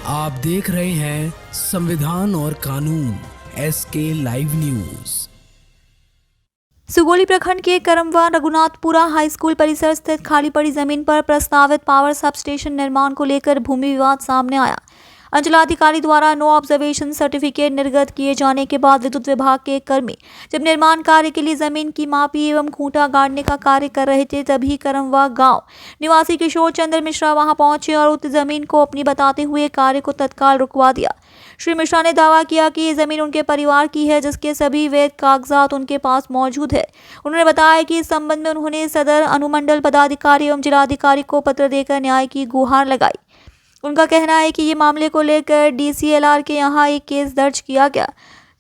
आप देख रहे हैं संविधान और कानून SK लाइव न्यूज। सुगोली प्रखंड के करमवा रघुनाथपुरा हाई स्कूल परिसर स्थित खाली पड़ी जमीन पर प्रस्तावित पावर सब स्टेशन निर्माण को लेकर भूमि विवाद सामने आया। अंचलाधिकारी द्वारा नो ऑब्जर्वेशन सर्टिफिकेट निर्गत किए जाने के बाद विद्युत विभाग के कर्मी जब निर्माण कार्य के लिए जमीन की मापी एवं खूंटा गाड़ने का कार्य कर रहे थे, तभी करमवा गांव निवासी किशोर चंद्र मिश्रा वहां पहुंचे और उक्त जमीन को अपनी बताते हुए कार्य को तत्काल रुकवा दिया। श्री मिश्रा ने दावा किया कि ये जमीन उनके परिवार की है, जिसके सभी वैध कागजात उनके पास मौजूद है। उन्होंने बताया कि इस संबंध में उन्होंने सदर अनुमंडल पदाधिकारी एवं जिलाधिकारी को पत्र देकर न्याय की गुहार लगाई। उनका कहना है कि ये मामले को लेकर DCLR के यहाँ एक केस दर्ज किया गया,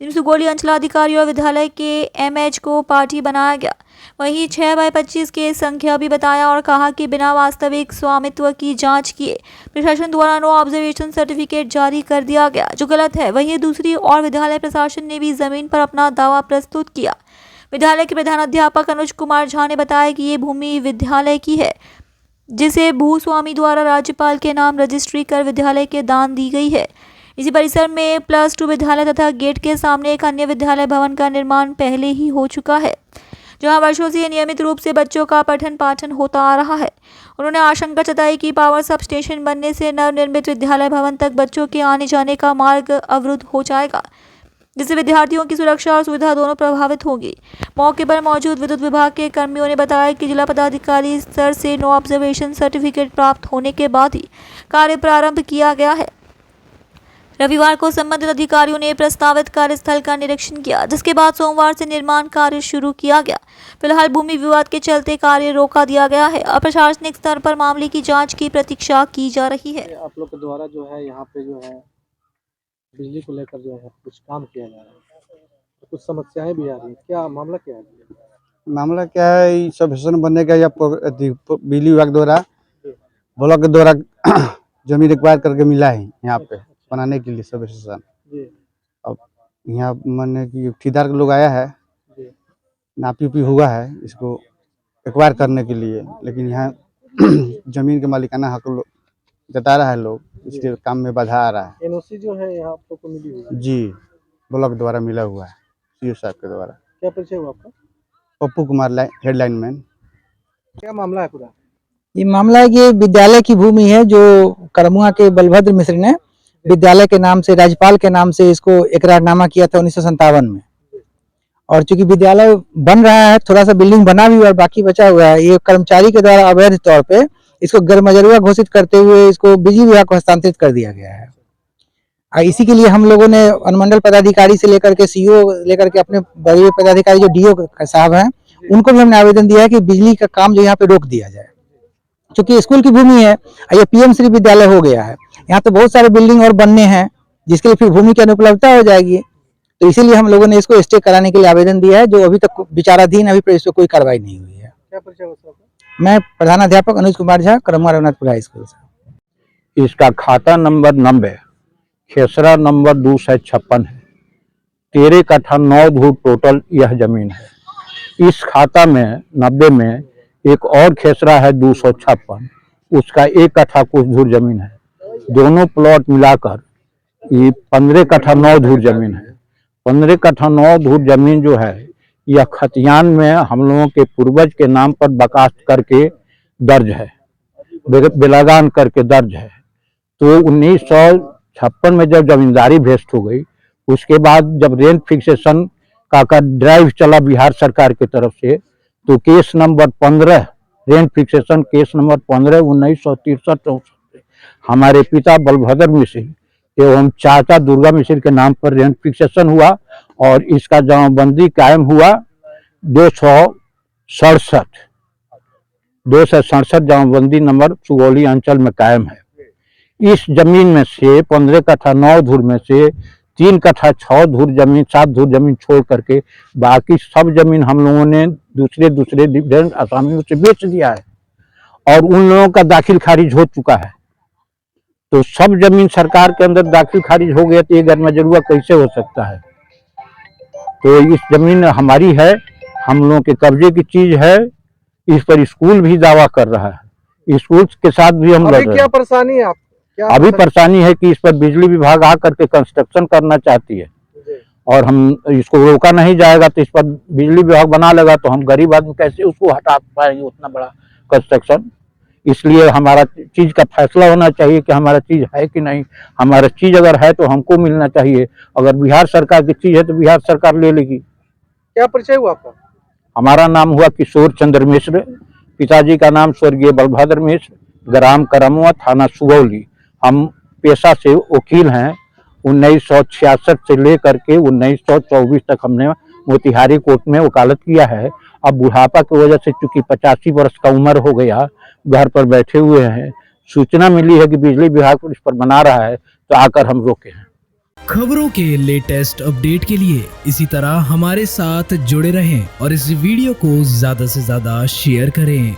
जिसमें सुगोली अंचलाधिकारी और विद्यालय के MH को पार्टी बनाया गया। वहीं 6/25 केस संख्या भी बताया और कहा कि बिना वास्तविक स्वामित्व की जांच किए प्रशासन द्वारा नो ऑब्जर्वेशन सर्टिफिकेट जारी कर दिया गया, जो गलत है। वहीं दूसरी ओर विद्यालय प्रशासन ने भी जमीन पर अपना दावा प्रस्तुत किया। विद्यालय के प्रधानाध्यापक अनुज कुमार झा ने बताया कि ये भूमि विद्यालय की है, जिसे भूस्वामी द्वारा राज्यपाल के नाम रजिस्ट्री कर विद्यालय के दान दी गई है। इसी परिसर में +2 विद्यालय तथा गेट के सामने एक अन्य विद्यालय भवन का निर्माण पहले ही हो चुका है, जहां वर्षों से नियमित रूप से बच्चों का पठन पाठन होता आ रहा है। उन्होंने आशंका जताई कि पावर सब स्टेशन बनने से नवनिर्मित विद्यालय भवन तक बच्चों के आने जाने का मार्ग अवरुद्ध हो जाएगा, जिससे विद्यार्थियों की सुरक्षा और सुविधा दोनों प्रभावित होगी। मौके पर मौजूद विद्युत विभाग के कर्मियों ने बताया कि जिला पदाधिकारी स्तर से नो ऑब्जर्वेशन सर्टिफिकेट प्राप्त होने के बाद ही कार्य प्रारंभ किया गया है। रविवार को संबंधित अधिकारियों ने प्रस्तावित कार्यस्थल का निरीक्षण किया, जिसके बाद सोमवार से निर्माण कार्य शुरू किया गया। फिलहाल भूमि विवाद के चलते कार्य रोका दिया गया है और प्रशासनिक स्तर पर मामले की जाँच की प्रतीक्षा की जा रही है। आप लोग के द्वारा जो है यहाँ पे जो है बिजली को लेकर जो है कुछ काम किया जा रहा है, तो कुछ समस्याएं भी आ रही है, क्या मामला क्या है? मामला क्या है, सब स्टेशन बनने का या बिजली विभाग द्वारा ब्लॉक के द्वारा जमीन एक्वायर करके मिला है यहाँ पे बनाने के लिए सब स्टेशन। अब यहाँ माने कि ठेकेदार के लोग आया है, नापी उपी हुआ है इसको एक्वायर करने के लिए, लेकिन यहाँ जमीन के मालिकाना हक जता रहा है लोग, इसके काम में बाधा आ रहा है। NOC जो है यहाँ आप लोग को मिली हुई है? जी, ब्लॉक द्वारा मिला हुआ है, CO साहब के द्वारा। क्या परिचय हुआ आपका? Pappu Kumar headline man. क्या मामला है पूरा? ये मामला है कि विद्यालय की भूमि है जो करमुआ के बलभद्र मिश्र ने विद्यालय के नाम से, राज्यपाल के नाम से इसको इकरारनामा किया था 1957 में। और चूंकि विद्यालय बन रहा है, थोड़ा सा बिल्डिंग बना भी हुआ है, बाकी बचा हुआ है, ये कर्मचारी के द्वारा अवैध तौर पे इसको गैरमजरूआ घोषित करते हुए इसको बिजली विभाग को हस्तांतरित कर दिया गया है। और इसी के लिए हम लोगों ने अनुमंडल पदाधिकारी से लेकर के CO लेकर के अपने बड़े पदाधिकारी जो DO साहब हैं, उनको भी हमने आवेदन दिया है कि बिजली का काम जो यहाँ पे रोक दिया जाए। क्योंकि स्कूल की भूमि है, ये PM श्री विद्यालय हो गया है, यहाँ तो बहुत सारे बिल्डिंग और बनने हैं, जिसके लिए फिर भूमि की अनुपलब्धता हो जाएगी। तो इसीलिए हम लोगों ने इसको स्टे कराने के लिए आवेदन दिया है, जो अभी तक विचाराधीन, अभी पर इस पर कोई कार्रवाई नहीं हुई है। क्या परिचय हुआ? मैं प्रधानाध्यापक अनुज कुमार झा, करमुआ रघुनाथपुरा हाई स्कूल से। इसका खाता नंबर 90 खेसरा नंबर 256 है। 13 कट्ठा 9 धूर टोटल यह जमीन है। इस खाता में 90 में एक और खेसरा है 256, उसका 1 कट्ठा कुछ धूर जमीन है। दोनों प्लॉट मिलाकर ये 15 कट्ठा 9 धूर जमीन है। 15 कट्ठा 9 धूर जमीन जो है यह खतियान में हम लोगों के पूर्वज के नाम पर बकास्त करके दर्ज है, बेलगान करके दर्ज है। तो 1956 में जब जमींदारी भेस्ट हो गई, उसके बाद जब रेंट फिक्सेशन का ड्राइव चला बिहार सरकार की तरफ से, तो case number 15 rent fixation case number 15 1963-64 हमारे पिता बलभद्र मिश्र एवं चाचा दुर्गा मिश्र के नाम पर रेंट फिक्सेशन हुआ और इसका जमाबंदी कायम हुआ 267 जमाबंदी नंबर सुगौली अंचल में कायम है। इस जमीन में से 15 कट्ठा 9 धूर में से 3 कट्ठा 6 धूर जमीन, 7 धूर जमीन छोड़ करके बाकी सब जमीन हम लोगों ने दूसरे डिविडेंड आसामियों से बेच दिया है और उन लोगों का दाखिल खारिज हो चुका है। तो सब जमीन सरकार के अंदर दाखिल खारिज हो गया, तो ये गैरमजरूआ कैसे हो सकता है? तो इस जमीन हमारी है, हम लोगों के कब्जे की चीज है। इस पर स्कूल भी दावा कर रहा है, स्कूल के साथ भी हम लड़ रहे हैं। क्या परेशानी है आप? क्या अभी मतलब- परेशानी है कि इस पर बिजली विभाग आकर के कंस्ट्रक्शन करना चाहती है जी, और हम इसको रोका नहीं जाएगा तो इस पर बिजली विभाग बना लेगा तो हम गरीब आदमी कैसे उसको हटा पाएंगे उतना बड़ा कंस्ट्रक्शन। इसलिए हमारा चीज का फैसला होना चाहिए कि हमारा चीज है कि नहीं। हमारा चीज अगर है तो हमको मिलना चाहिए, अगर बिहार सरकार की चीज है तो बिहार सरकार ले लेगी। क्या परिचय हुआ आपका? हमारा नाम हुआ किशोर चंद्र मिश्र, पिताजी का नाम स्वर्गीय बलभद्र मिश्र, ग्राम करमुआ, थाना सुगौली। हम पेशा से वकील हैं। 1966 से लेकर के 1924 तक हमने मोतिहारी कोर्ट में वकालत किया है। अब बुढ़ापा की वजह से चूंकि 85 वर्ष का उम्र हो गया, घर पर बैठे हुए हैं। सूचना मिली है कि बिजली विभाग इस पर बना रहा है तो आकर हम रोके हैं। खबरों के लेटेस्ट अपडेट के लिए इसी तरह हमारे साथ जुड़े रहें और इस वीडियो को ज्यादा से ज्यादा शेयर करें।